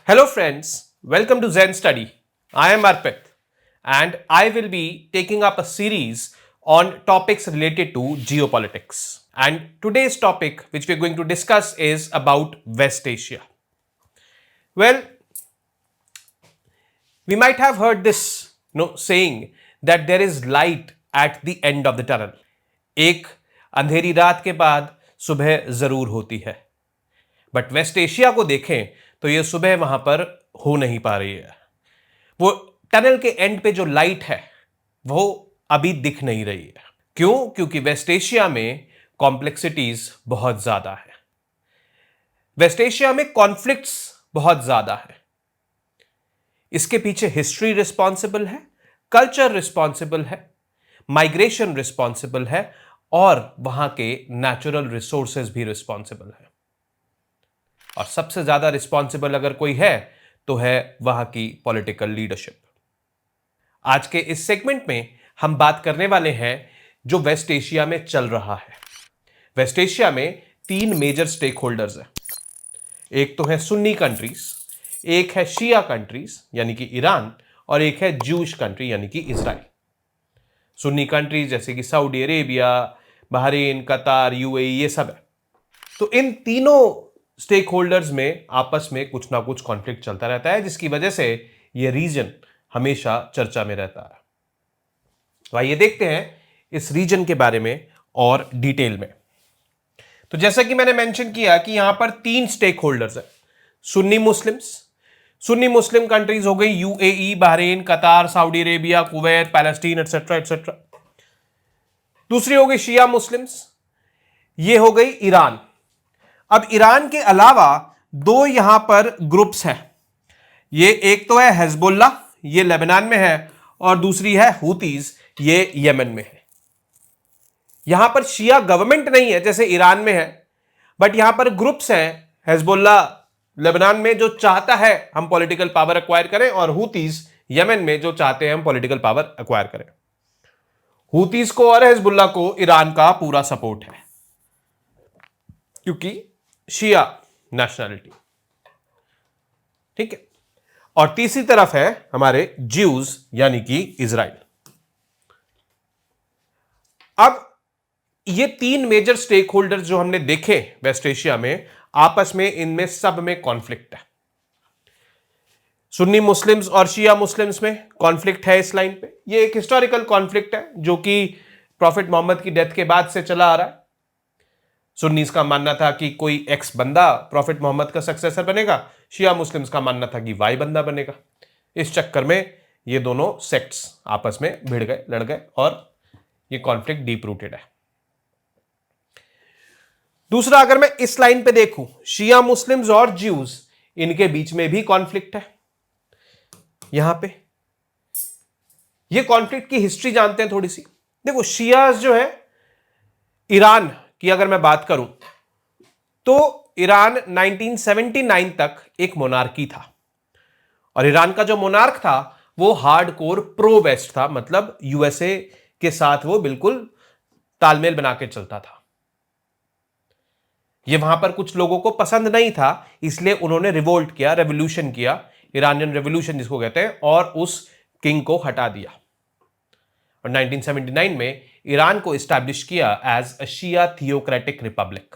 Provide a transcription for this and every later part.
Hello friends, welcome to Zen Study. I am Arpit and I will be taking up a series on topics related to geopolitics. And today's topic which we're going to discuss is about West Asia. Well, we might have heard this saying that there is light at the end of the tunnel. एक अंधेरी रात के बाद सुबह जरूर होती है, but waste Asia को देखें तो यह सुबह वहां पर हो नहीं पा रही है। वो टनल के एंड पे जो लाइट है वो अभी दिख नहीं रही है। क्यों? क्योंकि वेस्ट एशिया में कॉम्प्लेक्सिटीज बहुत ज्यादा है, वेस्ट एशिया में कॉन्फ्लिक्ट्स बहुत ज्यादा है। इसके पीछे हिस्ट्री रिस्पॉन्सिबल है, कल्चर रिस्पॉन्सिबल है, माइग्रेशन रिस्पॉन्सिबल है और वहां के नेचुरल रिसोर्सेज भी रिस्पॉन्सिबल है। और सबसे ज्यादा रिस्पॉन्सिबल अगर कोई है तो है वहां की पॉलिटिकल लीडरशिप। आज के इस सेगमेंट में हम बात करने वाले हैं जो वेस्ट एशिया में चल रहा है। वेस्ट एशिया में तीन मेजर स्टेक होल्डर्स हैं। एक तो है सुन्नी कंट्रीज, एक है शिया कंट्रीज यानी कि ईरान, और एक है ज्यूश कंट्री यानी कि इजराइल। सुन्नी कंट्रीज जैसे कि सऊदी अरेबिया, बहरीन, कतार, यूएई, ये सब है। तो इन तीनों स्टेक होल्डर्स में आपस में कुछ ना कुछ कॉन्फ्लिक्ट चलता रहता है, जिसकी वजह से यह रीजन हमेशा चर्चा में रहता है। तो आइए देखते हैं इस रीजन के बारे में और डिटेल में। तो जैसा कि मैंने मेंशन किया कि यहां पर तीन स्टेक होल्डर्स हैं। सुन्नी मुस्लिम कंट्रीज हो गई यूएई, बहरीन, कतार, Saudi Arabia, Kuwait, Palestine, etcetera etcetera. दूसरी हो गई शिया मुस्लिम्स, ये हो गई ईरान। अब ईरान के अलावा दो यहां पर ग्रुप्स हैं। ये एक तो है हिजबुल्लाह, ये लेबनान में है, और दूसरी है हुतीज, ये यमन में है। यहां पर शिया गवर्नमेंट नहीं है जैसे ईरान में है, बट यहां पर ग्रुप्स हैं। हिजबुल्लाह लेबनान में जो चाहता है हम पॉलिटिकल पावर एक्वायर करें, और हुतीज यमन में जो चाहते हैं हम पॉलिटिकल पावर एक्वायर करें। हुतीज को और हिजबुल्लाह को ईरान का पूरा सपोर्ट है क्योंकि शिया नेशनलिटी, ठीक है। और तीसरी तरफ है हमारे ज्यूज यानी कि इजराइल। अब ये तीन मेजर स्टेक होल्डर्स जो हमने देखे वेस्ट एशिया में, आपस में इनमें सब में कॉन्फ्लिक्ट है। सुन्नी मुस्लिम्स और शिया मुस्लिम्स में कॉन्फ्लिक्ट है इस लाइन पे। ये एक हिस्टोरिकल कॉन्फ्लिक्ट है जो कि प्रॉफिट मोहम्मद की डेथ के बाद से चला आ रहा है। सुन्नीस का मानना था कि कोई एक्स बंदा प्रॉफिट मोहम्मद का सक्सेसर बनेगा, शिया मुस्लिम्स का मानना था कि वाई बंदा बनेगा। इस चक्कर में ये दोनों सेक्ट्स आपस में भिड़ गए, लड़ गए, और ये कॉन्फ्लिक्ट डीप रूटेड है। दूसरा, अगर मैं इस लाइन पे देखूं, शिया मुस्लिम्स और ज्यूज, इनके बीच में भी कॉन्फ्लिक्ट है। यहां पे ये कॉन्फ्लिक्ट की हिस्ट्री जानते हैं थोड़ी सी। देखो, शियाज जो है, ईरान की अगर मैं बात करूं तो ईरान 1979 तक एक मोनार्की था, और ईरान का जो मोनार्क था वो हार्डकोर प्रो वेस्ट था, मतलब यूएसए के साथ वो बिल्कुल तालमेल बना के चलता था। ये वहां पर कुछ लोगों को पसंद नहीं था, इसलिए उन्होंने रिवोल्ट किया, रेवोल्यूशन किया, ईरानियन रेवोल्यूशन जिसको कहते हैं, और उस किंग को हटा दिया। और 1979 में ईरान को इस्टेब्लिश किया as a Shia theocratic republic.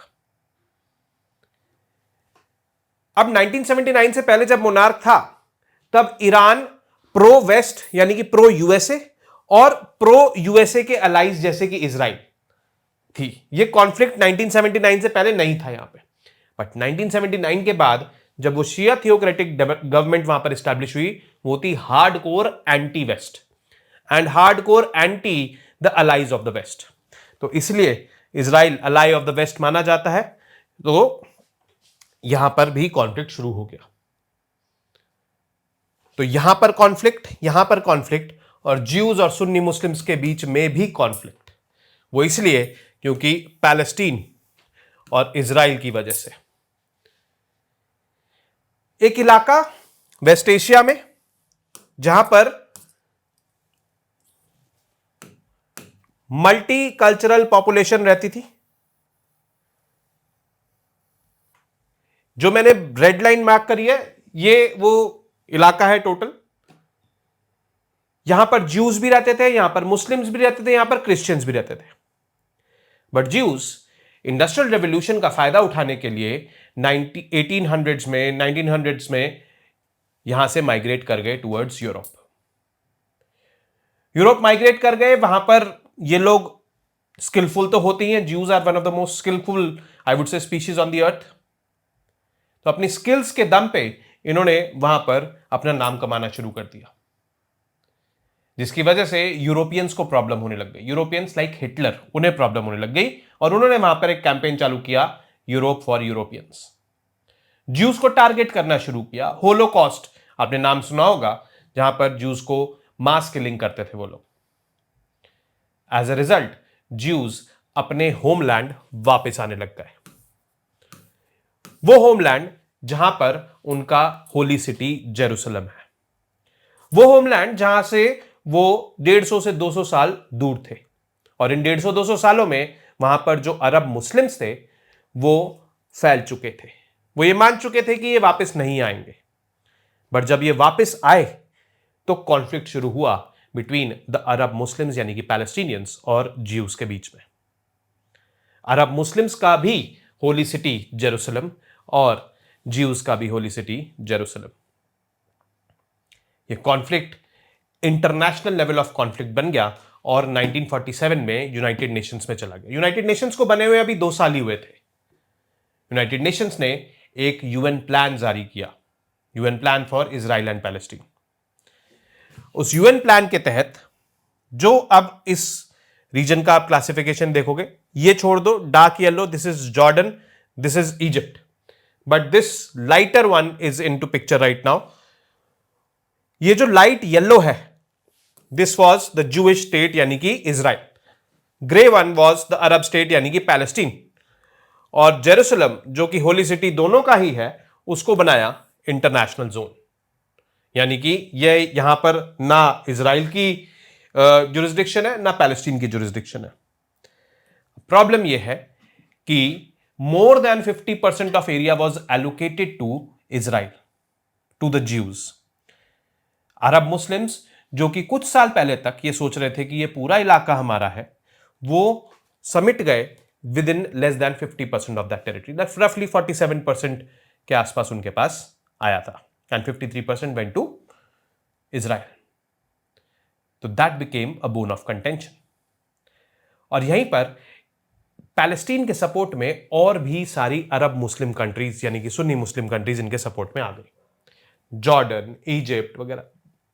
अब 1979 से पहले जब मोनार्क था, तब ईरान प्रो वेस्ट यानी कि प्रो यूएसए और प्रो यूएसए के अलाइज जैसे कि इजराइल थी। ये कॉन्फ्लिक्ट 1979 से पहले नहीं था यहां पे, बट 1979 के बाद जब वो शिया थियोक्रेटिक गवर्नमेंट वहां पर इस्टेब्लिश हुई, वो थी hardcore anti west and hardcore anti the allies of the west. तो इसलिए Israel ally of the west माना जाता है। तो यहां पर भी कॉन्फ्लिक्ट शुरू हो गया। तो यहां पर कॉन्फ्लिक्ट, और ज्यूज और सुन्नी मुस्लिम्स के बीच में भी कॉन्फ्लिक्ट। वो इसलिए क्योंकि पैलेस्टीन और इजराइल की वजह से। एक इलाका वेस्ट एशिया में जहां पर मल्टी कल्चरल पॉपुलेशन रहती थी, जो मैंने रेड लाइन मार्क करी है, ये वो इलाका है टोटल। यहां पर ज्यूज भी रहते थे, यहां पर मुस्लिम्स भी रहते थे, यहां पर क्रिश्चियंस भी रहते थे। बट ज्यूज इंडस्ट्रियल रेवोल्यूशन का फायदा उठाने के लिए 1800s में 1900s में यहां से माइग्रेट कर गए टुवर्ड्स यूरोप। यूरोप माइग्रेट कर गए, वहां पर ये लोग स्किलफुल तो होते ही हैं। Jews are one of the most skilful I would say species on the earth. तो अपनी स्किल्स के दम पे इन्होंने वहां पर अपना नाम कमाना शुरू कर दिया, जिसकी वजह से यूरोपियंस को प्रॉब्लम होने लग गई। यूरोपियंस लाइक हिटलर, उन्हें प्रॉब्लम होने लग गई और उन्होंने वहां पर एक कैंपेन चालू किया, यूरोप फॉर यूरोपियंस। ज्यूज को टारगेट करना शुरू किया। होलोकॉस्ट आपने नाम सुना होगा, जहां पर ज्यूज को मास किलिंग करते थे वो लोग। एज अ रिजल्ट ज्यूज अपने होमलैंड वापस आने लग गए, वो होमलैंड जहां पर उनका होली सिटी जेरूसलम है, वो होमलैंड जहां से वो 150 से 200 साल दूर थे। और इन 150-200 सालों में वहां पर जो अरब मुस्लिम्स थे वो फैल चुके थे। वो ये मान चुके थे कि ये वापस नहीं आएंगे। बट जब ये वापस आए तो कॉन्फ्लिक्ट शुरू हुआ बिटवीन द अरब मुस्लिम्स यानी कि पैलेस्टीनियंस और ज्यूज के बीच में। अरब मुस्लिम्स का भी होली सिटी जेरूसलम और ज्यूज का भी होली सिटी जेरूसलम। ये conflict international level of conflict बन गया और 1947 में यूनाइटेड नेशंस में चला गया। यूनाइटेड नेशंस को बने हुए अभी 2 साल ही हुए थे। यूनाइटेड नेशंस ने एक यूएन प्लान जारी किया, UN plan for Israel and Palestine. उस यूएन प्लान के तहत जो अब इस रीजन का आप क्लासिफिकेशन देखोगे, ये छोड़ दो dark yellow, this is Jordan, this is Egypt, but this lighter one is into picture right now. ये जो लाइट येलो है, this was the Jewish state यानी कि Israel. Grey one was the Arab state यानी कि Palestine. और Jerusalem जो कि होली सिटी दोनों का ही है, उसको बनाया इंटरनेशनल जोन, यानी कि ये यहां पर ना इजराइल की जुरिस्डिक्शन है ना पैलेस्टीन की जुरिस्डिक्शन है। प्रॉब्लम यह है कि more than 50% of area was allocated to Israel, to the Jews. Arab Muslims जो कि कुछ साल पहले तक ये सोच रहे थे कि ये पूरा इलाका हमारा है, वो समिट गए with in less than 50% of that territory. That रफली 47% के आसपास उनके पास आया था, एंड 53% वेंट टू इजराइल। तो that became a bone of contention. और यहीं पर पैलेस्टीन के सपोर्ट में और भी सारी अरब मुस्लिम कंट्रीज यानी कि सुन्नी मुस्लिम कंट्रीज इनके सपोर्ट में आ गई। जॉर्डन, इजिप्ट वगैरह,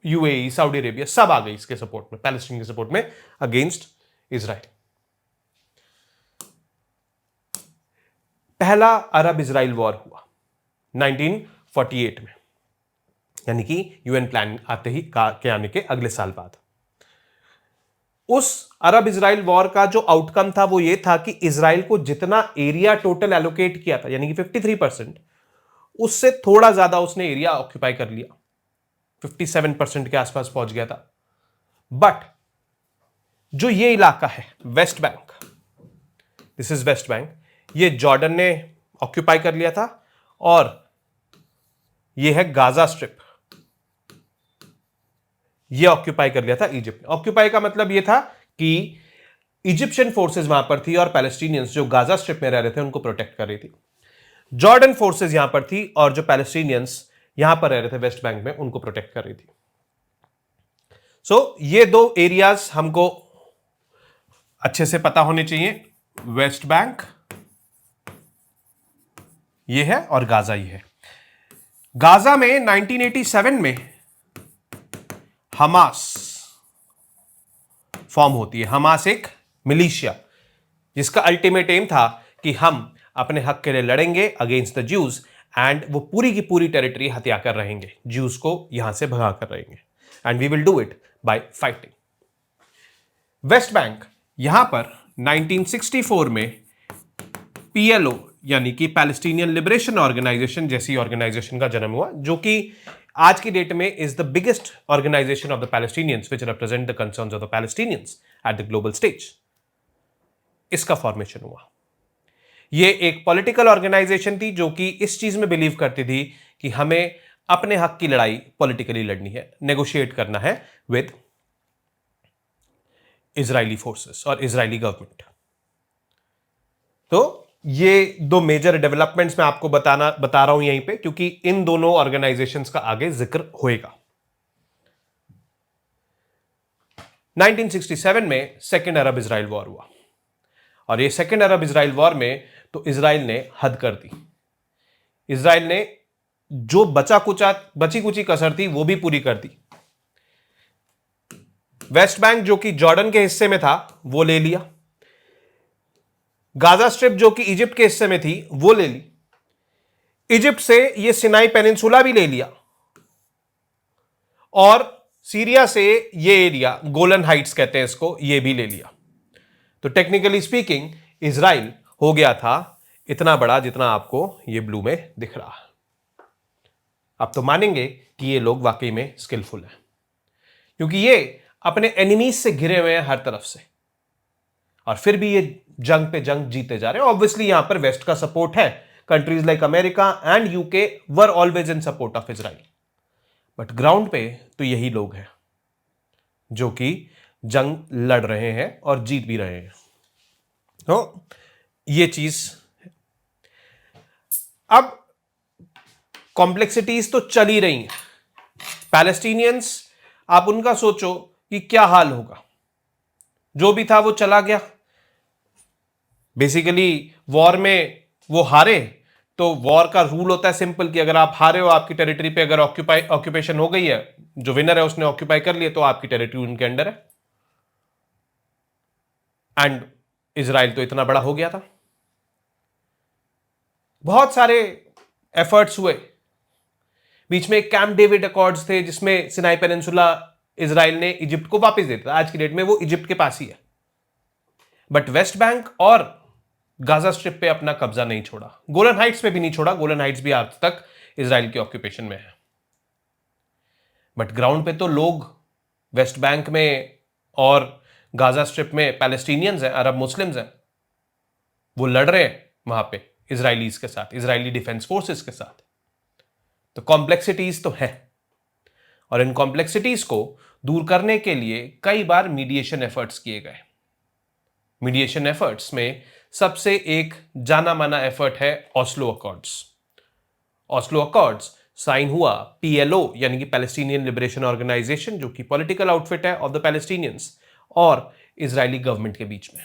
यूएई, सऊदी अरेबिया सब आ गई इसके सपोर्ट में, पैलेस्टीन के सपोर्ट में अगेंस्ट इजराइल। पहला अरब इजराइल वॉर हुआ 1948 में, यानी कि यूएन प्लान आते ही के आने के अगले साल बाद। उस अरब इजराइल वॉर का जो आउटकम था वो ये था कि इजराइल को जितना एरिया टोटल एलोकेट किया था यानी कि 53%, उससे थोड़ा ज्यादा उसने एरिया ऑक्यूपाई कर लिया, 57% के आसपास पहुंच गया था। बट जो ये इलाका है West Bank, this is West Bank, ये जॉर्डन ने ऑक्यूपाई कर लिया था, और ये है गाजा स्ट्रिप, ये ऑक्यूपाई कर लिया था इजिप्ट। ऑक्यूपाई का मतलब ये था कि इजिप्शियन फोर्सेस वहां पर थी और पैलेस्टीनियंस जो गाजा स्ट्रिप में रह रहे थे उनको प्रोटेक्ट कर रही थी। जॉर्डन फोर्सेस यहां पर थी और जो पैलेस्टीनियंस यहां पर रह रहे थे वेस्ट बैंक में उनको प्रोटेक्ट कर रही थी। सो ये दो एरियाज हमको अच्छे से पता होने चाहिए, वेस्ट बैंक ये है और गाजा ये है। गाजा में 1987 में हमास फॉर्म होती है। हमास एक मिलिशिया जिसका अल्टीमेट एम था कि हम अपने हक के लिए लड़ेंगे अगेंस्ट द ज्यूज, एंड वो पूरी की पूरी टेरिटरी हत्या कर रहेंगे, ज्यूज को यहां से भगा कर रहेंगे, and we will do it by fighting. West Bank यहां पर 1964 में पीएलओ यानी कि पैलेस्टीनियन लिबरेशन ऑर्गेनाइजेशन जैसी ऑर्गेनाइजेशन का जन्म हुआ, जो कि आज की डेट में is the biggest organisation of the Palestinians which represent the concerns of the Palestinians at the global stage. इसका फॉर्मेशन हुआ। ये एक पॉलिटिकल ऑर्गेनाइजेशन थी जो कि इस चीज में बिलीव करती थी कि हमें अपने हक की लड़ाई पॉलिटिकली लड़नी है, नेगोशिएट करना है विद इजरायली फोर्सेस और इजरायली गवर्नमेंट। तो ये दो मेजर डेवलपमेंट्स मैं आपको बता रहा हूं यहीं पे, क्योंकि इन दोनों ऑर्गेनाइजेशंस का आगे जिक्र होएगा। 1967 में सेकेंड अरब इजराइल वॉर हुआ, और ये सेकेंड अरब इजराइल वॉर में तो इजराइल ने हद कर दी। इजराइल ने जो बची कुची कसर थी वो भी पूरी कर दी। वेस्ट बैंक जो कि जॉर्डन के हिस्से में था वो ले लिया, गाजा स्ट्रिप जो कि इजिप्ट के हिस्से में थी वो ले ली, इजिप्ट से ये सिनाई पेनिनसुला भी ले लिया, और सीरिया से ये एरिया गोलन हाइट्स कहते हैं इसको, ये भी ले लिया। तो टेक्निकली स्पीकिंग इजराइल हो गया था इतना बड़ा जितना आपको ये ब्लू में दिख रहा है। आप तो मानेंगे कि ये लोग वाकई में स्किलफुल हैं, क्योंकि ये अपने एनिमीज से घिरे हुए हैं हर तरफ से, और फिर भी ये जंग पे जंग जीते जा रहे हैं। ऑब्वियसली यहां पर वेस्ट का सपोर्ट है, countries like America and UK were always in support of Israel, but ground पे तो यही लोग हैं जो कि जंग लड़ रहे हैं और जीत भी रहे हैं। तो ये चीज, अब कॉम्प्लेक्सिटीज तो चल ही रही हैं। पैलेस्टीनियंस, आप उनका सोचो कि क्या हाल होगा। जो भी था वो चला गया, बेसिकली वॉर में वो हारे, तो वॉर का रूल होता है सिंपल कि अगर आप हारे हो, आपकी टेरिटरी पे अगर ऑक्यूपेशन हो गई है, जो विनर है उसने ऑक्यूपाई कर लिया, तो आपकी टेरिटरी उनके अंडर है। एंड इजराइल तो इतना बड़ा हो गया था, बहुत सारे एफर्ट्स हुए। बीच में कैंप डेविड अकॉर्ड्स थे जिसमें सिनाई पेनिनसुला इजराइल ने इजिप्ट को वापस दे दिया। आज की डेट में वो इजिप्ट के पास ही है, बट वेस्ट बैंक और गाजा स्ट्रिप पे अपना कब्जा नहीं छोड़ा, गोलन हाइट्स पे भी नहीं छोड़ा। गोलन हाइट्स भी आज तक इजराइल के ऑक्यूपेशन में है। बट ग्राउंड पे तो लोग वेस्ट बैंक में और गाजा स्ट्रिप में पैलेस्टीनियंस हैं, अरब मुस्लिम्स हैं, वो लड़ रहे हैं वहां पे इजरायलीज के साथ, इजरायली डिफेंस फोर्सेस के साथ। तो कॉम्प्लेक्सिटीज तो है, और इन कॉम्प्लेक्सिटीज को दूर करने के लिए कई बार मीडिएशन एफर्ट्स किए गए। मीडिएशन एफर्ट्स में सबसे एक जाना माना एफर्ट है Oslo Accords. Oslo Accords sign हुआ पीएलओ यानी कि पैलेस्टीनियन लिबरेशन ऑर्गेनाइजेशन, जो कि पॉलिटिकल आउटफिट है ऑफ द पैलेस्टीनियंस, और इजरायली गवर्नमेंट के बीच में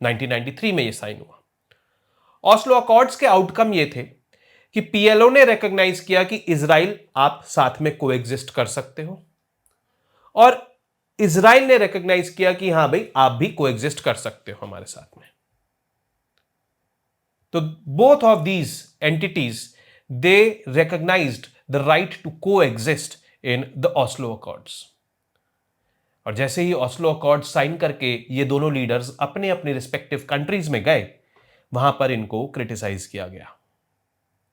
1993 में यह साइन हुआ। ऑस्लो अकॉर्ड्स के आउटकम ये थे कि पीएलओ ने रिकॉग्नाइज किया कि इजराइल आप साथ में कोएग्जिस्ट कर सकते हो, और इजराइल ने रिकॉग्नाइज किया कि हां भाई आप भी कोएग्जिस्ट कर सकते हो हमारे साथ में। तो both of these entities they recognised the right to coexist in the Oslo Accords. और जैसे ही ऑस्लो अकॉर्ड साइन करके ये दोनों लीडर्स अपने अपने रिस्पेक्टिव कंट्रीज में गए, वहां पर इनको क्रिटिसाइज किया गया।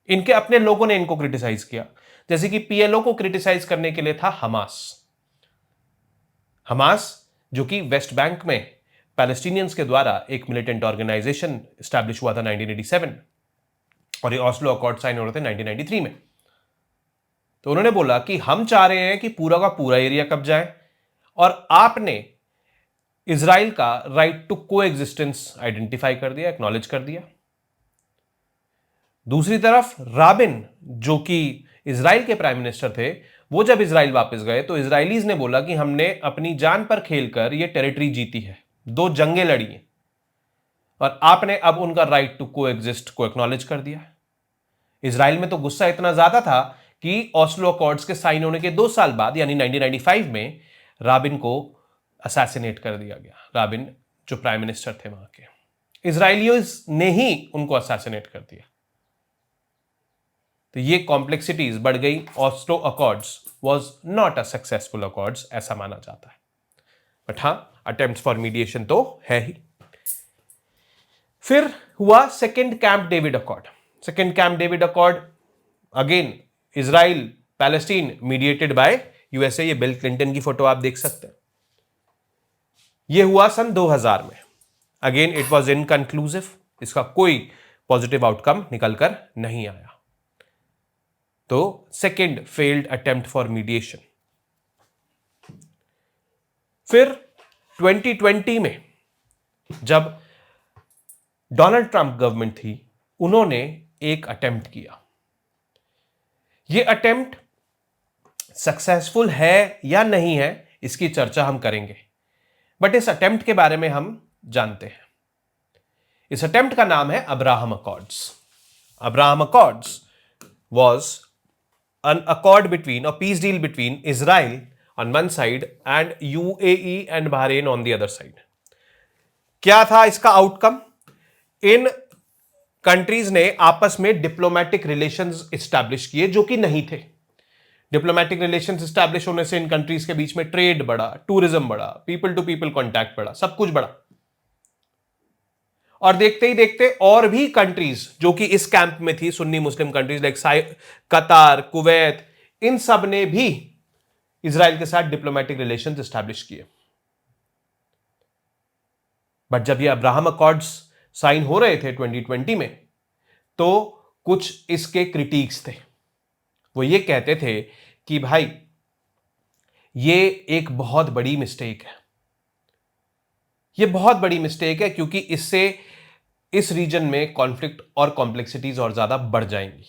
इनके अपने लोगों ने इनको क्रिटिसाइज किया, जैसे कि पीएलओ को क्रिटिसाइज करने के लिए था हमास। हमास जो कि वेस्ट बैंक में पैलेस्टीनियंस के द्वारा एक मिलिटेंट ऑर्गेनाइजेशन स्टैब्लिश हुआ था 1987, और ये ऑस्लो अकॉर्ड साइन हो रहे थे 1993 में। तो उन्होंने बोला कि हम चाह रहे हैं कि पूरा का पूरा एरिया कब्जा है, और आपने इजराइल का राइट टू कोएग्जिस्टेंस आइडेंटिफाई कर दिया, एक्नॉलेज कर दिया। दूसरी तरफ राबिन जो कि इजराइल के प्राइम मिनिस्टर थे, वो जब इजराइल वापस गए तो इजरायलीज ने बोला कि हमने अपनी जान पर खेलकर ये टेरिटरी जीती है, 2 जंगें लड़ी हैं, और आपने अब उनका राइट टू कोएग्जिस्ट को एक्नॉलेज कर दिया। इजराइल में तो गुस्सा इतना ज्यादा था कि ऑस्लो अकॉर्ड्स के साइन होने के 2 साल बाद यानी 1995 में राबिन को असैसिनेट कर दिया गया। राबिन जो प्राइम मिनिस्टर थे वहां के, इजरायलियों ने ही उनको असैसिनेट कर दिया। तो ये कॉम्प्लेक्सिटीज बढ़ गई। Oslo accords was not a successful accords ऐसा माना जाता है, बट हां अटेम्प्ट्स फॉर मीडिएशन तो है ही। फिर हुआ second camp David accord. Second camp David accord again Israel Palestine mediated by USA. ये बिल क्लिंटन की फोटो आप देख सकते हैं। यह हुआ सन 2000 में। अगेन इट वॉज इनकंक्लूसिव, इसका कोई पॉजिटिव आउटकम निकलकर नहीं आया। तो second failed attempt for mediation. फिर 2020 में जब डोनाल्ड ट्रंप गवर्नमेंट थी, उन्होंने एक अटेम्प्ट किया। यह अटेम्प्ट सक्सेसफुल है या नहीं है, इसकी चर्चा हम करेंगे, बट इस अटेम्प्ट के बारे में हम जानते हैं। इस अटेम्प्ट का नाम है Abraham accords. Abraham accords was an accord between or peace deal between Israel on one side and UAE and Bahrain on the other side। क्या था इसका आउटकम? इन कंट्रीज ने आपस में डिप्लोमेटिक रिलेशंस एस्टैब्लिश किए जो कि नहीं थे। डिप्लोमेटिक रिलेशंस एस्टैब्लिश होने से इन कंट्रीज के बीच में ट्रेड बढ़ा, टूरिज्म बढ़ा, पीपल टू पीपल कॉन्टैक्ट बढ़ा, सब कुछ बढ़ा। और देखते ही देखते और भी कंट्रीज जो कि इस कैंप में थी, सुन्नी मुस्लिम कंट्रीज लाइक कतार, कुवैत, इन सब ने भी इजराइल के साथ डिप्लोमेटिक रिलेशंस एस्टैब्लिश किए। बट जब ये अब्राहम अकॉर्ड्स साइन हो रहे थे 2020 में, तो कुछ इसके क्रिटिक्स थे। वो ये कहते थे कि भाई ये एक बहुत बड़ी मिस्टेक है, ये बहुत बड़ी मिस्टेक है, क्योंकि इससे इस रीजन में कॉन्फ्लिक्ट और कॉम्प्लेक्सिटीज और ज्यादा बढ़ जाएंगी।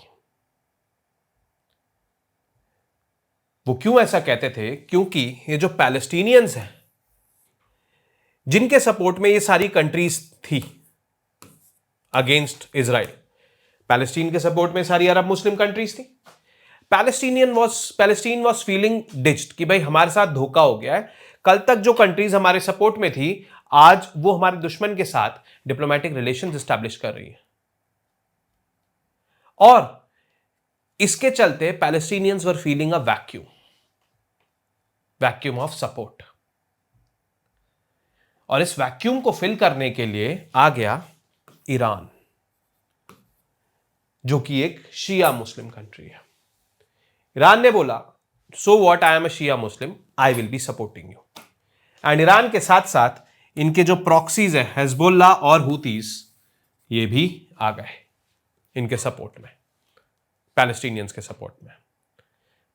वो क्यों ऐसा कहते थे? क्योंकि ये जो पैलेस्टीनियंस हैं, जिनके सपोर्ट में ये सारी कंट्रीज थी अगेंस्ट इजराइल, पैलेस्टीन के सपोर्ट में सारी अरब मुस्लिम कंट्रीज थी। पैलेस्टीन वॉज फीलिंग डिच्ड कि भाई हमारे साथ धोखा हो गया है। कल तक जो कंट्रीज हमारे सपोर्ट में थी, आज वो हमारे दुश्मन के साथ डिप्लोमेटिक रिलेशंस एस्टैब्लिश कर रही है। और इसके चलते Palestinians were feeling a vacuum of support. और इस वैक्यूम को फिल करने के लिए आ गया ईरान, जो कि एक शिया मुस्लिम कंट्री है। ईरान ने बोला, so what, I am a Shia Muslim, I will be supporting you. And Iran के साथ साथ इनके जो प्रॉक्सीज है हिजबुल्लाह और हुतीस, ये भी आ गए इनके सपोर्ट में, पैलेस्टीनियंस के सपोर्ट में।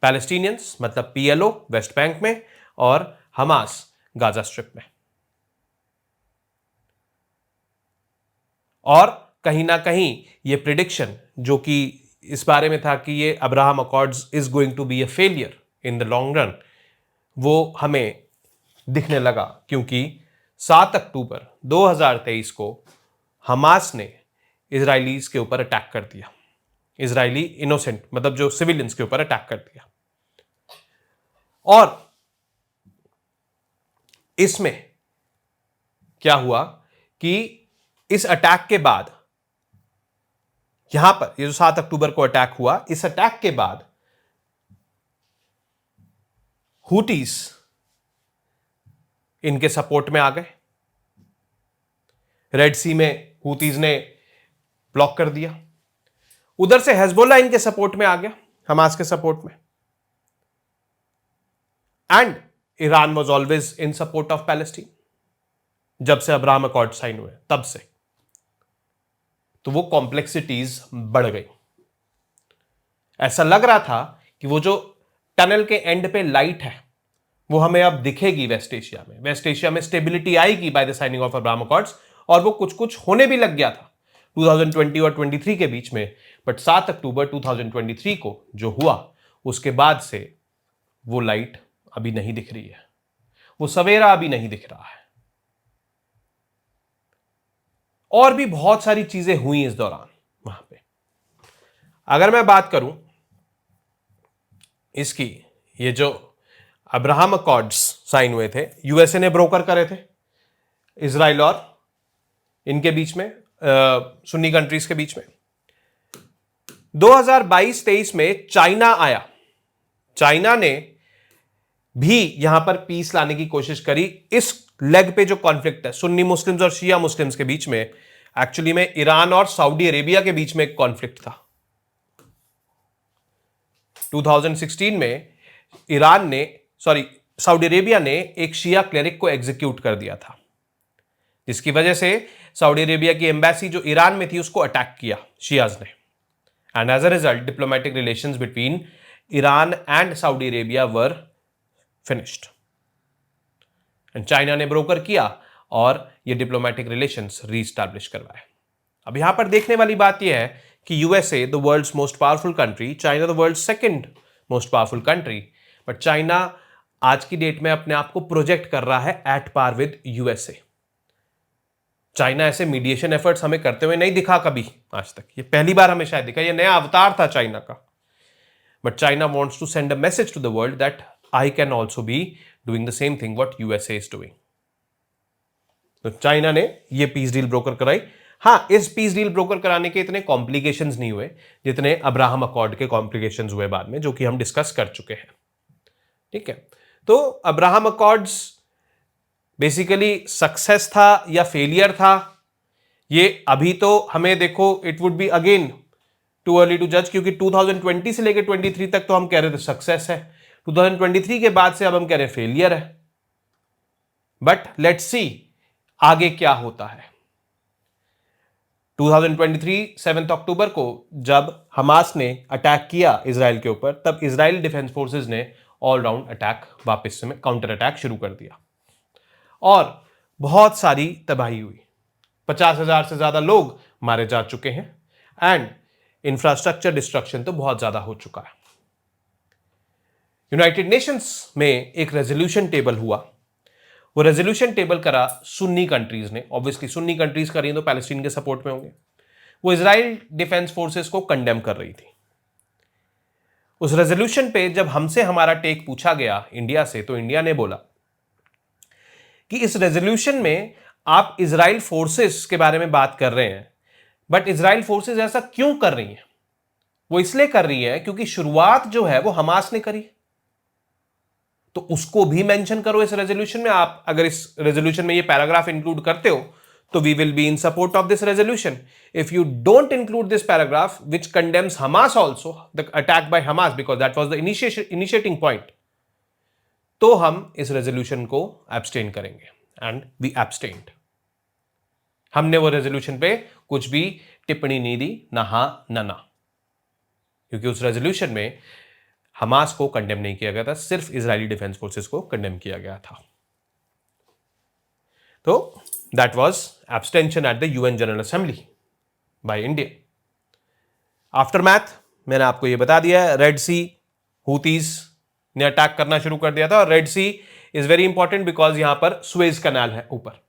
पैलेस्टीनियंस मतलब पीएलओ वेस्ट बैंक में और हमास गाजा स्ट्रिप में। और कहीं ना कहीं ये प्रिडिक्शन जो कि इस बारे में था कि ये Abraham Accords is going to be a failure in the long run, वो हमें दिखने लगा, क्योंकि 7 अक्टूबर 2023 को हमास ने इजरायलीज के ऊपर अटैक कर दिया। इजरायली इनोसेंट मतलब जो सिविलियंस के ऊपर अटैक कर दिया। और इसमें क्या हुआ कि इस अटैक के बाद, यहां पर ये जो 7 अक्टूबर को अटैक हुआ, इस अटैक के बाद हुटीज इनके सपोर्ट में आ गए। रेड सी में हुतीज ने ब्लॉक कर दिया। उधर से हिजबुल्लाह इनके सपोर्ट में आ गया, हमास के सपोर्ट में। And Iran was always in support of Palestine, जब से अब्राहम अकॉर्ड साइन हुए तब से। तो वो कॉम्प्लेक्सिटीज बढ़ गई। ऐसा लग रहा था कि वो जो टनल के एंड पे लाइट है, वो हमें अब दिखेगी वेस्ट एशिया में। वेस्ट एशिया में स्टेबिलिटी आएगी by the signing off Abraham accords, और वो कुछ कुछ होने भी लग गया था 2020 और 23 के बीच में। बट 7 अक्टूबर 2023 को जो हुआ, उसके बाद से वो लाइट अभी नहीं दिख रही है, वो सवेरा अभी नहीं दिख रहा है। और भी बहुत सारी चीजें हुई इस दौरान वहां पे। अगर मैं बात करूं इसकी, ये जो अब्राहम अकॉर्ड्स साइन हुए थे, यूएसए ने ब्रोकर करे थे इजराइल और इनके बीच में, सुन्नी कंट्रीज के बीच में। 2022-23 में चाइना आया। चाइना ने भी यहां पर पीस लाने की कोशिश करी। इस लेग पे जो कॉन्फ्लिक्ट है सुन्नी मुस्लिम्स और शिया मुस्लिम्स के बीच में, एक्चुअली में ईरान और सऊदी अरेबिया के बीच में एक कॉन्फ्लिक्ट था। 2016 में सऊदी अरेबिया ने एक शिया क्लेरिक को एग्जीक्यूट कर दिया था, जिसकी वजह से सऊदी अरेबिया की एम्बेसी जो ईरान में थी उसको अटैक किया शियाज ने। And as a result diplomatic relations between Iran and Saudi Arabia were finished and China ने ब्रोकर किया और ये डिप्लोमेटिक रिलेशंस रीस्टैब्लिश करवाए। अब यहां पर देखने वाली बात यह है कि USA the world's most powerful country, China the world second most powerful country, but China आज की डेट में अपने आप को प्रोजेक्ट कर रहा है at par with USA. China ऐसे मीडिएशन एफर्ट्स हमें करते हुए नहीं दिखा कभी आज तक, ये पहली बार हमें शायद दिखा, ये नया अवतार था चाइना का। But China wants to send a message to the world that I can also be doing the same thing what USA is doing. तो चाइना ने ये पीस डील ब्रोकर कराई। हाँ, इस पीस डील ब्रोकर कराने के इतने कॉम्प्लिकेशंस नहीं हुए जितने अब्राहम अकॉर्ड के कॉम्प्लिकेशंस हुए बाद में, जो कि हम डिस्कस कर चुके हैं। ठीक है, तो अब्राहम अकॉर्ड्स बेसिकली सक्सेस था या फेलियर था, ये अभी तो हमें देखो, it would be again too early to जज, क्योंकि 2020 से लेकर 23 तक तो हम कह रहे थे सक्सेस है, 2023 के बाद से अब हम कह रहे हैं फेलियर है। बट लेट्स सी आगे क्या होता है। 2023 7 अक्टूबर को जब हमास ने अटैक किया इजराइल के ऊपर, तब इजराइल डिफेंस फोर्सेस ने ऑल राउंड अटैक वापस से काउंटर अटैक शुरू कर दिया और बहुत सारी तबाही हुई। 50,000 से ज्यादा लोग मारे जा चुके हैं एंड इंफ्रास्ट्रक्चर डिस्ट्रक्शन तो बहुत ज्यादा हो चुका है। यूनाइटेड नेशंस में एक रेजोल्यूशन टेबल हुआ, वो रेजोल्यूशन टेबल करा सुन्नी कंट्रीज ने, ऑब्वियसली सुन्नी कंट्रीज कर रही हैं तो पैलेस्टीन के सपोर्ट में होंगे। वो इजराइल डिफेंस फोर्सेस को कंडेम कर रही थी। उस रेजोल्यूशन पे जब हमसे हमारा टेक पूछा गया इंडिया से, तो इंडिया ने बोला कि इस रेजोल्यूशन में आप इजराइल फोर्सेस के बारे में बात कर रहे हैं, बट इजराइल फोर्सेस ऐसा क्यों कर रही हैं? वो इसलिए कर रही है क्योंकि शुरुआत जो है वो हमास ने करी, तो उसको भी मेंशन करो इस रेजोल्यूशन में। आप अगर इस रेजोल्यूशन में ये पैराग्राफ इंक्लूड करते हो तो we will be in support of this resolution. If you don't include this paragraph which condemns Hamas also, the attack by Hamas, because that was the initiating point, तो हम इस resolution को abstain करेंगे and we abstained. हमने वो resolution पे कुछ भी टिप्पणी नहीं दी, ना हां ना ना, क्योंकि उस रेजोल्यूशन में हमास को कंडेम नहीं किया गया था, सिर्फ इजरायली डिफेंस फोर्सेस को कंडेम किया गया था। तो that was abstention at the UN general assembly by India. Aftermath मैंने आपको ये बता दिया है, रेड सी हूतीज ने अटैक करना शुरू कर दिया था, और red sea is very important because यहां पर सुएज कनाल है ऊपर,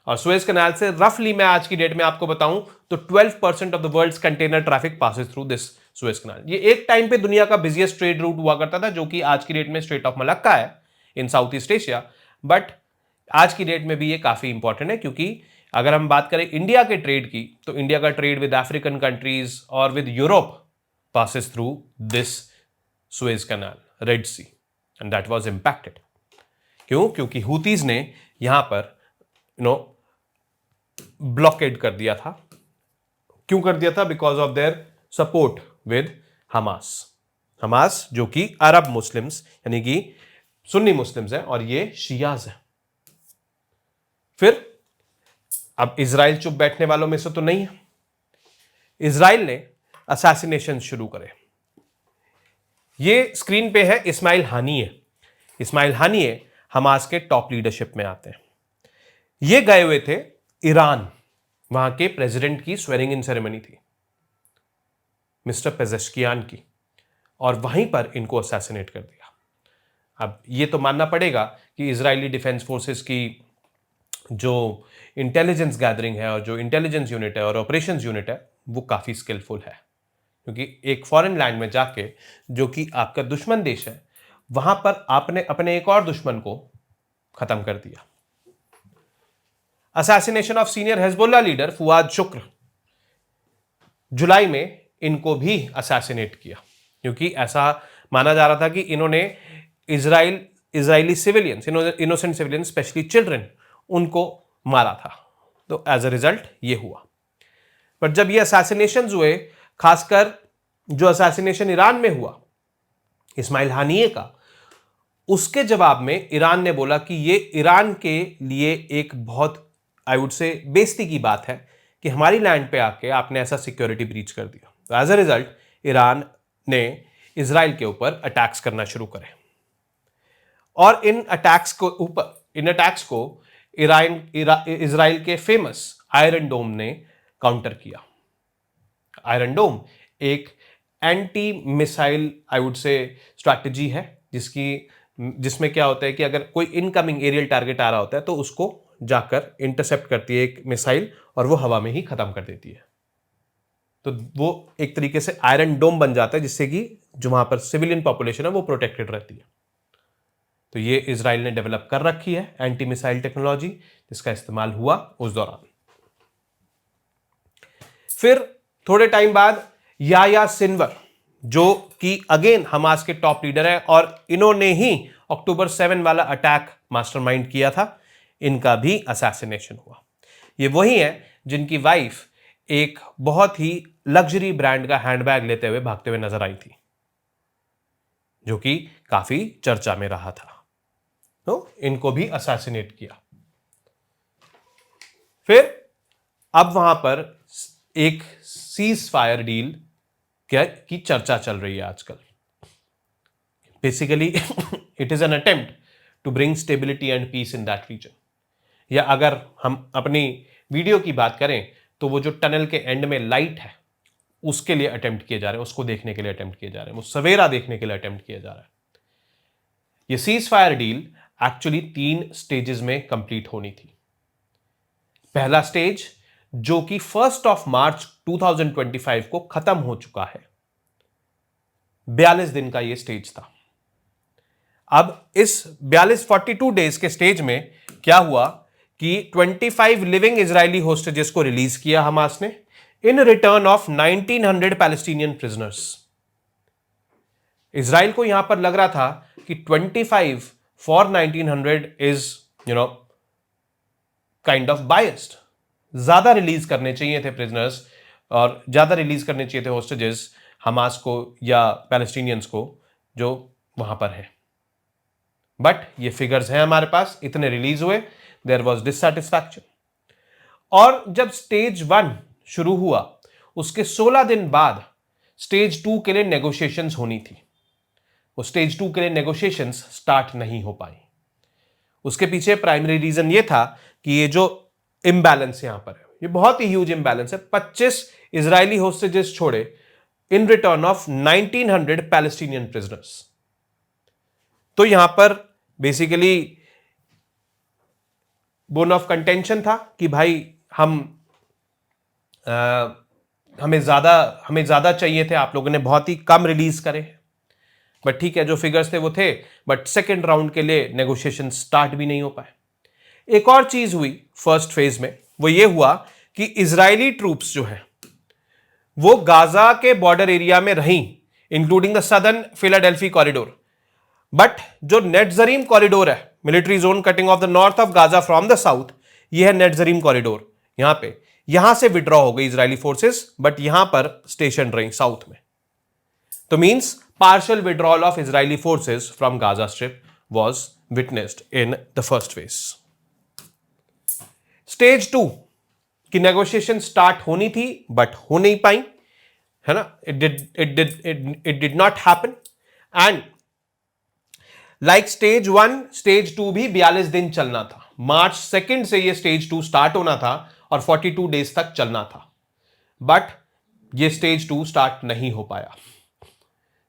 और सुएज कनाल से रफली मैं आज की डेट में आपको बताऊं तो 12% of the world's container traffic passes through this Suez canal. ये एक टाइम पे दुनिया का बिजिएस्ट ट्रेड रूट हुआ करता था, जो कि आज की डेट में स्ट्रेट ऑफ मलक्का है इन साउथ ईस्ट एशिया, बट आज की डेट में भी ये काफी इंपॉर्टेंट है, क्योंकि अगर हम बात करें इंडिया के ट्रेड की, तो इंडिया का ट्रेड विद अफ्रीकन कंट्रीज और with Europe passes through this Suez canal, red sea, and that was impacted. क्यों? क्योंकि हूतीज ने यहां पर ब्लॉकेड कर दिया था। क्यों कर दिया था? Because of their support with Hamas. Hamas जो कि अरब मुस्लिम्स यानी कि सुन्नी मुस्लिम्स हैं और ये शियाज हैं। फिर अब इजराइल चुप बैठने वालों में से तो नहीं है, इजराइल ने असैसिनेशन शुरू करे। ये स्क्रीन पे है Ismail Haniyeh. Ismail Haniyeh Hamas के टॉप लीडरशिप में आते हैं। ये गए हुए थे ईरान, वहां के प्रेसिडेंट की स्वेरिंग इन सेरेमनी थी मिस्टर पेजेश्कियान की, और वहीं पर इनको असैसिनेट कर दिया। अब ये तो मानना पड़ेगा कि इजरायली डिफेंस फोर्सेस की जो इंटेलिजेंस गैदरिंग है और जो इंटेलिजेंस यूनिट है और ऑपरेशंस यूनिट है वो काफ़ी स्किलफुल है, क्योंकि एक फॉरेन लैंड में जाके जो कि आपका दुश्मन देश है, वहां पर आपने अपने एक और दुश्मन को खत्म कर दिया। Assassination of senior Hezbollah leader Fuad शुक्र, जुलाई में इनको भी असैसिनेट किया, क्योंकि ऐसा माना जा रहा था कि इन्होंने Israeli civilians, innocent civilians specially children, उनको मारा था। तो एज अ रिजल्ट ये हुआ। पर जब ये असैसिनेशंस हुए, खासकर जो असैसिनेशन ईरान में हुआ इस्माइल हानिये का, उसके जवाब में ईरान ने बोला कि ये ईरान के लिए एक बहुत आई वुड से बेइज्जती की बात है कि हमारी लैंड पे आके आपने ऐसा सिक्योरिटी ब्रीच कर दिया। तो एज अ रिजल्ट ईरान ने इजराइल के ऊपर अटैक्स करना शुरू करे और इन अटैक्स को इजराइल के फेमस आयरन डोम ने काउंटर किया। आयरन डोम एक एंटी मिसाइल आई वुड से स्ट्रैटेजी है जिसमें क्या होता है कि अगर कोई इनकमिंग एरियल टारगेट आ रहा होता है तो उसको जाकर इंटरसेप्ट करती है एक मिसाइल और वो हवा में ही खत्म कर देती है। तो वो एक तरीके से आयरन डोम बन जाता है जिससे कि जो वहां पर सिविलियन पॉपुलेशन है वो प्रोटेक्टेड रहती है। तो ये इजराइल ने डेवलप कर रखी है एंटी मिसाइल टेक्नोलॉजी, जिसका इस्तेमाल हुआ उस दौरान। फिर थोड़े टाइम बाद याया सिनवर, जो कि अगेन हमास के टॉप लीडर है और इन्होंने ही अक्टूबर 7 वाला अटैक मास्टरमाइंड किया था, इनका भी असैसिनेशन हुआ। ये वही है जिनकी वाइफ एक बहुत ही लग्जरी ब्रांड का हैंडबैग लेते हुए भागते हुए नजर आई थी, जो कि काफी चर्चा में रहा था। तो इनको भी असैसिनेट किया। फिर अब वहां पर एक सीज फायर डील की चर्चा चल रही है आजकल। Basically it is an attempt to bring stability and peace in that region. या अगर हम अपनी वीडियो की बात करें तो वो जो टनल के एंड में लाइट है उसके लिए अटेम्प्ट किए जा रहे हैं, उसको देखने के लिए अटेम्प्ट किए जा रहे हैं, वो सवेरा देखने के लिए अटेम्प्ट किया जा रहा है। ये cease fire deal actually 3 stages में कंप्लीट होनी थी। पहला स्टेज जो कि 1 मार्च 2025 को खत्म हो चुका है, 42 दिन का यह स्टेज था। अब इस 42 डेज के स्टेज में क्या हुआ कि 25 लिविंग इजरायली होस्टेजेस को रिलीज किया हमास ने in return of 1900 Palestinian prisoners. Israel को यहां पर लग रहा था कि 25 for 1900 is kind of biased, ज्यादा रिलीज करने चाहिए थे प्रिजनर्स और ज्यादा रिलीज करने चाहिए थे होस्टेजेस हमास को या पैलेस्टीनियंस को जो वहां पर है। बट ये फिगर्स हैं हमारे पास, इतने रिलीज हुए, देयर वॉज डिससैटिस्फैक्शन। और जब स्टेज 1 शुरू हुआ उसके 16 दिन बाद स्टेज 2 के लिए नेगोशिएशंस होनी थी। वो स्टेज 2 के लिए नेगोशिएशंस स्टार्ट नहीं हो पाई। उसके पीछे प्राइमरी रीजन ये था कि ये जो इम्बैलेंस यहां पर है, ये बहुत ही ह्यूज इम्बैलेंस है। 25 इजरायली होस्टेजेस छोड़े in return of 1900 Palestinian prisoners. तो यहां पर बेसिकली बोन ऑफ कंटेंशन था कि भाई हमें ज्यादा चाहिए थे, आप लोगों ने बहुत ही कम रिलीज करे। बट ठीक है, जो फिगर्स थे वो थे, बट सेकेंड राउंड के लिए नेगोशिएशन स्टार्ट भी नहीं हो पाए। एक और चीज हुई फर्स्ट फेज में, वो ये हुआ कि इजरायली ट्रूप्स जो है वो गाजा के बॉर्डर एरिया में रहीं, including the southern Philadelphi corridor. But जो नेटजरीम कॉरिडोर है, military zone cutting off the north of Gaza from the south, ये है नेटजरीम कॉरिडोर। यहां से विड्रॉ हो गई इजरायली फोर्सेस, बट यहां पर स्टेशन रही साउथ में। तो means partial withdrawal of Israeli forces from Gaza strip was witnessed in the first phase. Stage 2 की नेगोशिएशन स्टार्ट होनी थी बट हो नहीं पाई, है ना। It did not happen and like stage 1 stage 2 भी 42 दिन चलना था। मार्च 2 से ये स्टेज 2 स्टार्ट होना था और 42 डेज तक चलना था, बट ये स्टेज 2 स्टार्ट नहीं हो पाया।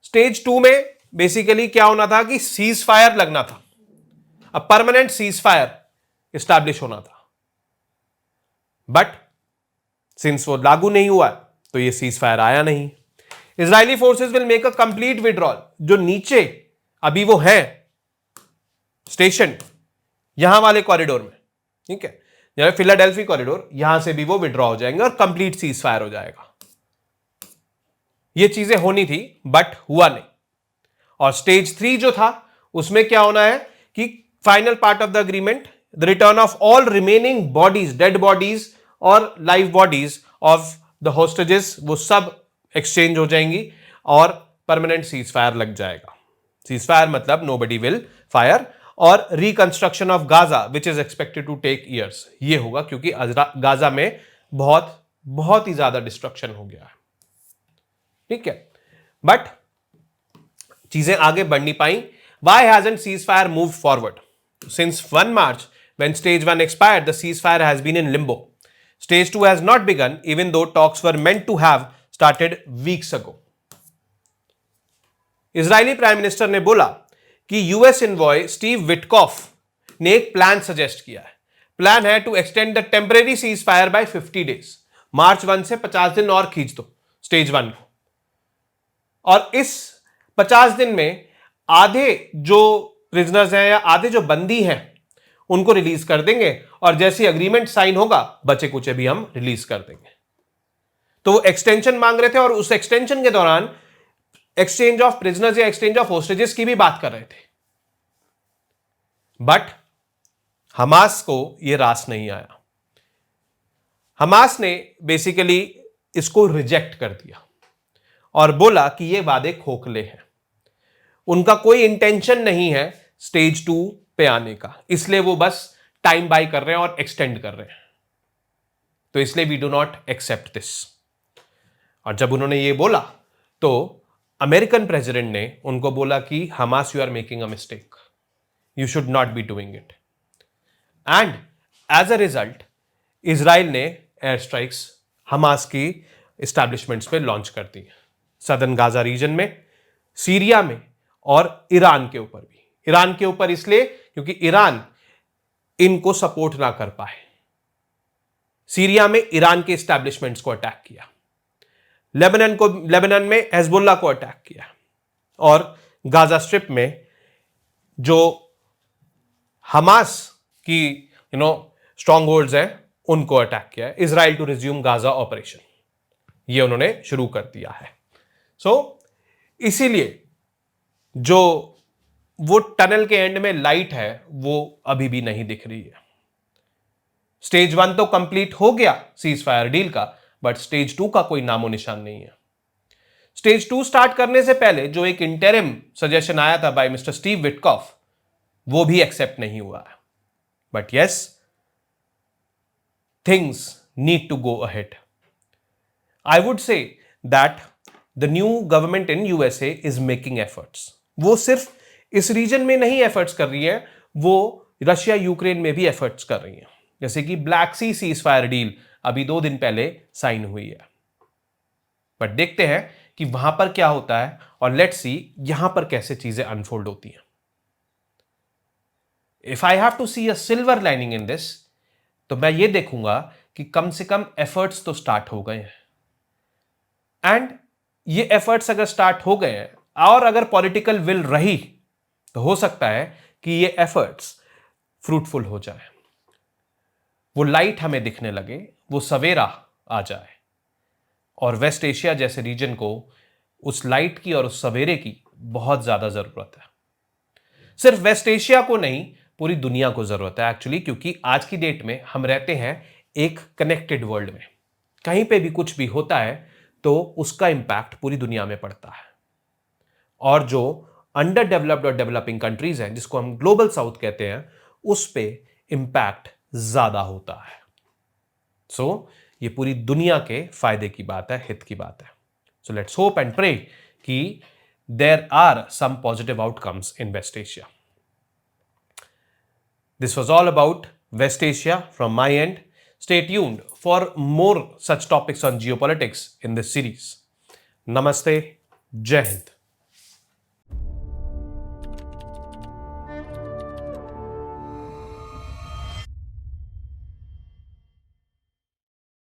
स्टेज 2 में बेसिकली क्या होना था कि सीज फायर लगना था, अब परमानेंट सीज फायर एस्टैब्लिश होना था। बट सिंस वो लागू नहीं हुआ तो ये सीज फायर आया नहीं। Israeli forces will make a complete withdrawal. जो नीचे अभी वो है स्टेशन यहां वाले कॉरिडोर में, ठीक है, फिलाडेल्फी कॉरिडोर, यहां से भी वो विड्रॉ हो जाएंगे और कंप्लीट सीज फायर हो जाएगा। ये चीजें होनी थी बट हुआ नहीं। और स्टेज 3 जो था उसमें क्या होना है कि final part of the agreement, the return of all remaining bodies, dead bodies और live bodies of the hostages, वो सब एक्सचेंज हो जाएंगी और परमानेंट सीज फायर लग जाएगा। सीज फायर मतलब नोबडी विल फायर, और reconstruction of Gaza which is expected to take years, ये होगा क्योंकि गाजा में बहुत ही ज्यादा डिस्ट्रक्शन हो गया है। ठीक है, बट चीजें आगे बढ़ नहीं पाई. Why hasn't ceasefire moved forward? Since 1 March, when stage 1 expired, the ceasefire has been in limbo. Stage 2 has not begun, even though talks were meant to have started weeks ago. Israeli prime minister ने बोला कि US envoy Steve Witkoff ने एक plan suggest किया है. Plan है to extend the temporary ceasefire by 50 days. March 1 से 50 दिन और खींच दो स्टेज 1 को, और इस 50 दिन में आधे जो प्रिजनर्स हैं या आधे जो बंदी हैं उनको रिलीज कर देंगे, और जैसे एग्रीमेंट साइन होगा बचे कुचे भी हम रिलीज कर देंगे. तो वो एक्सटेंशन मांग रहे थे, और उस एक्सटेंशन के दौरान एक्सचेंज ऑफ प्रिजनर्स या एक्सचेंज ऑफ होस्टेजेस की भी बात कर रहे थे. बट हमास को यह रास नहीं आया. हमास ने बेसिकली इसको रिजेक्ट कर दिया और बोला कि ये वादे खोखले हैं. उनका कोई इंटेंशन नहीं है स्टेज 2 पे आने का, इसलिए वो बस टाइम बाय कर रहे हैं और एक्सटेंड कर रहे हैं. तो इसलिए we do not accept this. और जब उन्होंने ये बोला तो अमेरिकन प्रेसिडेंट ने उनको बोला कि Hamas, you are making a mistake, you should not be doing it. And as a result Israel ने एयर स्ट्राइक्स हमास की एस्टैब्लिशमेंट्स पे लॉन्च कर दी, सदर्न गाजा रीजन में, सीरिया में और ईरान के ऊपर भी. ईरान के ऊपर इसलिए क्योंकि ईरान इनको सपोर्ट ना कर पाए. सीरिया में ईरान के एस्टैब्लिशमेंट्स को अटैक किया, लेबनान में हिजबुल्लाह को अटैक किया, और गाजा स्ट्रिप में जो हमास की स्ट्रॉन्ग होल्ड्स हैं उनको अटैक किया है. Israel to resume Gaza operation, ये उन्होंने शुरू कर दिया है. सो इसीलिए जो वो टनल के एंड में लाइट है वो अभी भी नहीं दिख रही है. स्टेज 1 तो कंप्लीट हो गया सीज फायर डील का, बट स्टेज 2 का कोई नामो निशान नहीं है. स्टेज 2 स्टार्ट करने से पहले जो एक इंटरिम सजेशन आया था बाय मिस्टर स्टीव विटकॉफ, वो भी एक्सेप्ट नहीं हुआ है. But yes, things need to go ahead. I would say that the new government in USA is making efforts. वो सिर्फ इस रीजन में नहीं एफर्ट्स कर रही है, वो रशिया यूक्रेन में भी एफर्ट्स कर रही है. जैसे कि black she cease fire deal अभी 2 दिन पहले साइन हुई है. बट देखते हैं कि वहां पर क्या होता है, और लेट्स सी यहां पर कैसे चीजें अनफोल्ड होती हैं. If I have to see a silver lining in this, तो मैं ये देखूंगा कि कम से कम एफर्ट्स तो स्टार्ट हो गए हैं. एंड ये एफर्ट्स अगर स्टार्ट हो गए हैं और अगर पॉलिटिकल विल रही, तो हो सकता है कि ये एफर्ट्स फ्रूटफुल हो जाए, वो लाइट हमें दिखने लगे, वो सवेरा आ जाए, और वेस्ट एशिया जैसे रीजन को उस लाइट की और उस सवेरे की बहुत ज्यादा जरूरत है. सिर्फ वेस्ट एशिया को नहीं, पूरी दुनिया को जरूरत है एक्चुअली, क्योंकि आज की डेट में हम रहते हैं एक कनेक्टेड वर्ल्ड में. कहीं पे भी कुछ भी होता है तो उसका इंपैक्ट पूरी दुनिया में पड़ता है. और जो अंडर डेवलप्ड और डेवलपिंग कंट्रीज हैं, जिसको हम ग्लोबल साउथ कहते हैं, उस पे इंपैक्ट ज्यादा होता है. सो ये पूरी दुनिया के फायदे की बात है, हित की बात है. So let's hope and pray कि there are some positive outcomes in West Asia. This was all about West Asia from my end. Stay tuned for more such topics on geopolitics in this series. Namaste. Jai Hind.